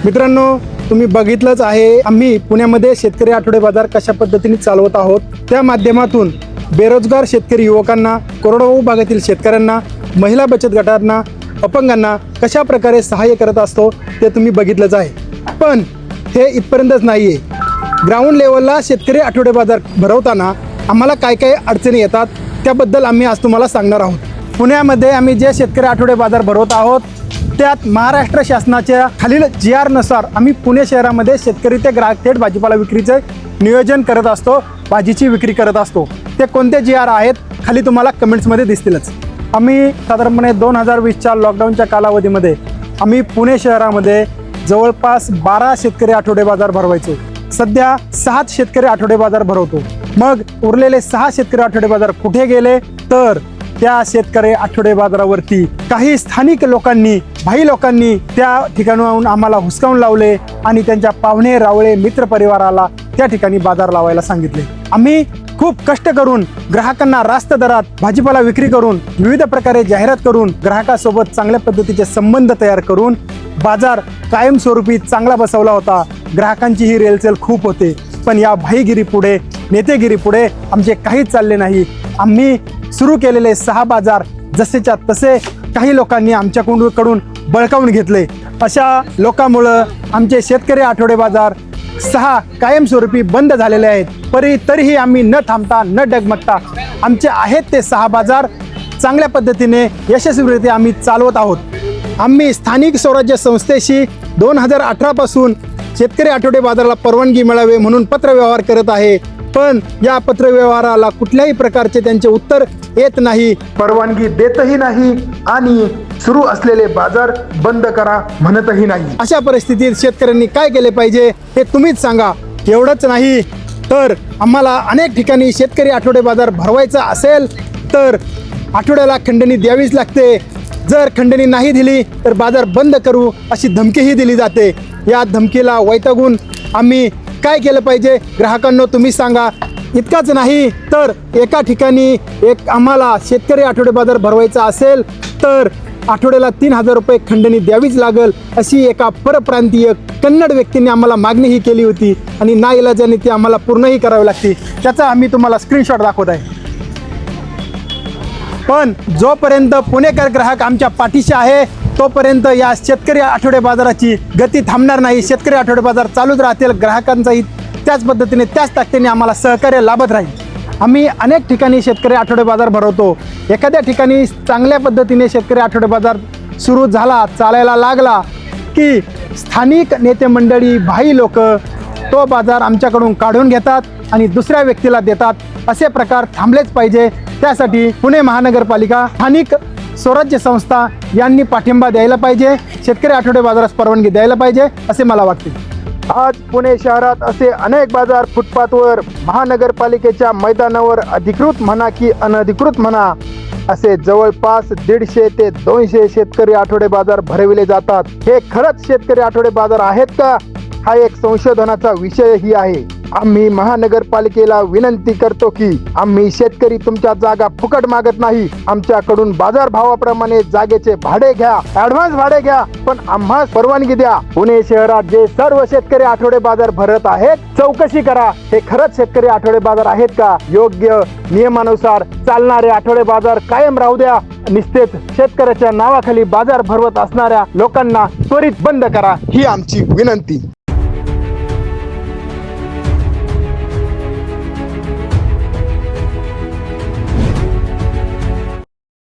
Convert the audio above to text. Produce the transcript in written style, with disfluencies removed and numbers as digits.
मित्रांनो, तुम्ही बघितलंच आहे, आम्ही पुण्यामध्ये शेतकरी आठवडे बाजार कशा पद्धतीने चालवत आहोत। त्या माध्यमातून बेरोजगार शेतकरी युवकांना, कोरडवाहू भागातील शेतकऱ्यांना, महिला बचत गटांना, अपंगांना कशा प्रकारे सहाय्य करत असतो ते तुम्ही बघितलंच आहे। पण हे इथपर्यंतच नाही आहे। ग्राउंड लेवलला शेतकरी आठवडे बाजार भरवताना आम्हाला काय काय अडचणी येतात त्याबद्दल आम्ही आज तुम्हाला सांगणार आहोत। पुण्यामध्ये आम्ही जे शेतकरी आठवडे बाजार भरवत आहोत त्यात महाराष्ट्र शासनाच्या खालील GR नुसार आम्ही पुणे शहरामध्ये शेतकरी ते ग्राहक थेट भाजीपाला विक्रीचे नियोजन करत असतो, भाजीची विक्री करत असतो। ते कोणते GR आहेत खाली तुम्हाला कमेंट्समध्ये दिसतीलच। आम्ही साधारणपणे 2020च्या लॉकडाऊनच्या कालावधीमध्ये आम्ही पुणे शहरामध्ये जवळपास 12 शेतकरी आठवडे बाजार भरवायचो। सध्या 6 शेतकरी आठवडे बाजार भरवतो। मग उरलेले 6 शेतकरी आठवडे बाजार कुठे गेले तर त्या शेतकरी आठवडे बाजारावरती काही स्थानिक लोकांनी, भाई लोकांनी त्या ठिकाणाहून आम्हाला हुसकावून लावले आणि त्यांच्या पाहुणे रावळे मित्र परिवाराला त्या ठिकाणी बाजार लावायला सांगितले। आम्ही खूप कष्ट करून ग्राहकांना रास्त दरात भाजीपाला विक्री करून, विविध प्रकारे जाहिरात करून, ग्राहकासोबत चांगल्या पद्धतीचे संबंध तयार करून बाजार कायमस्वरूपी चांगला बसवला होता। ग्राहकांची ही रेलचेल खूप होते, पण या भाईगिरी पुढे, नेतेगिरी पुढे आमचे काहीच चालले नाही। आम्ही सुरू केलेले 6 बाजार जसेच्या तसे काही लोकांनी आमच्याकडून बळकावून घेतले। अशा लोकांमुळं आमचे शेतकरी आठवडे बाजार 6 कायमस्वरूपी बंद झालेले आहेत। तरीही आम्ही न थांबता, न डगमगता आमचे आहेत ते 6 बाजार चांगल्या पद्धतीने यशस्वीरित्या आम्ही चालवत आहोत। आम्ही स्थानिक स्वराज्य संस्थेशी 2018 पासून शेतकरी आठवडे बाजाराला परवानगी मिळावे म्हणून पत्रव्यवहार करत आहे, पण या पत्रव्यवहाराला कुठल्याही प्रकारचे त्यांचे उत्तर येत नाही, परवानगी देतही नाही आणि सुरू असलेले बाजार बंद करा म्हणतही नाही। अशा परिस्थितीत शेतकऱ्यांनी काय केले पाहिजे हे तुम्हीच सांगा। एवढंच नाही तर आम्हाला अनेक ठिकाणी शेतकरी आठवडे बाजार भरवायचा असेल तर आठवड्याला खंडणी द्यावीच लागते। जर खंडणी नाही दिली तर बाजार बंद करू अशी धमकीही दिली जाते। या धमकीला वैतागून आम्ही काय केलं पाहिजे ग्राहकांनो तुम्ही सांगा। इतकाच नाही तर एका ठिकाणी आम्हाला शेतकरी आठवडे बाजार भरवायचा असेल तर आठवड्याला 3000 रुपये खंडणी द्यावीच लागेल अशी एका परप्रांतीय कन्नड व्यक्तीने आम्हाला मागणीही केली होती आणि नाईलाजाने ती आम्हाला पूर्णही करावी लागते। त्याचा आम्ही तुम्हाला स्क्रीनशॉट दाखवत आहे। पण जोपर्यंत पुणेकर ग्राहक आमच्या पाठीशी आहे तोपर्यंत या शेतकरी आठवडे बाजाराची गती थांबणार नाही। शेतकरी आठवडे बाजार चालूच राहतील। ग्राहकांचाही त्याच पद्धतीने, त्याच ताकदीने आम्हाला सहकार्य लाभत राहील। आम्ही अनेक ठिकाणी शेतकरी आठवडे बाजार भरवतो। एखाद्या ठिकाणी चांगल्या पद्धतीने शेतकरी आठवडे बाजार सुरू झाला, चालायला लागला की स्थानिक नेते मंडळी, भाई लोक तो बाजार आमच्याकडून काढून घेतात आणि दुसऱ्या व्यक्तीला देतात। असे प्रकार थांबलेच पाहिजे। त्यासाठी पुणे महानगरपालिका, स्थानिक स्वराज्य संस्था यांनी पाठिंबा द्यायला पाहिजे। शेतकरी आठवडे बाजारास परवानगी द्यायला पाहिजे असे मला वाटते। आज पुणे शहरात असे अनेक बाजार फुटपाथवर, महानगरपालिकेच्या मैदानावर अधिकृत म्हणा की अनधिकृत म्हणा असे जवळपास 150 ते 200 शेतकरी आठवडे बाजार भरविले जातात। हे खरंच शेतकरी आठवडे बाजार आहेत का? हा एक संशोधनाचा विषयही आहे। आम्ही महानगरपालिकेला विनंती करतो की आम्ही शेतकरी तुमच्या जागा फुकट मागत नाही। आमच्याकडून बाजार भावाप्रमाणे जागेचे भाडे घ्या, ऍडव्हान्स भाडे घ्या, पण आम्हाला परवानगी द्या। पुणे शहरात जे सर्व शेतकरी आठवडे बाजार भरत आहेत चौकशी करा, हे खरंच शेतकरी आठवडे बाजार आहेत का? योग्य नियमानुसार चालणारे आठवडे बाजार कायम राहू द्या। निश्चित शेतकऱ्याच्या नावाखाली बाजार भरवत असणाऱ्या लोकांना त्वरित बंद करा ही आमची विनंती।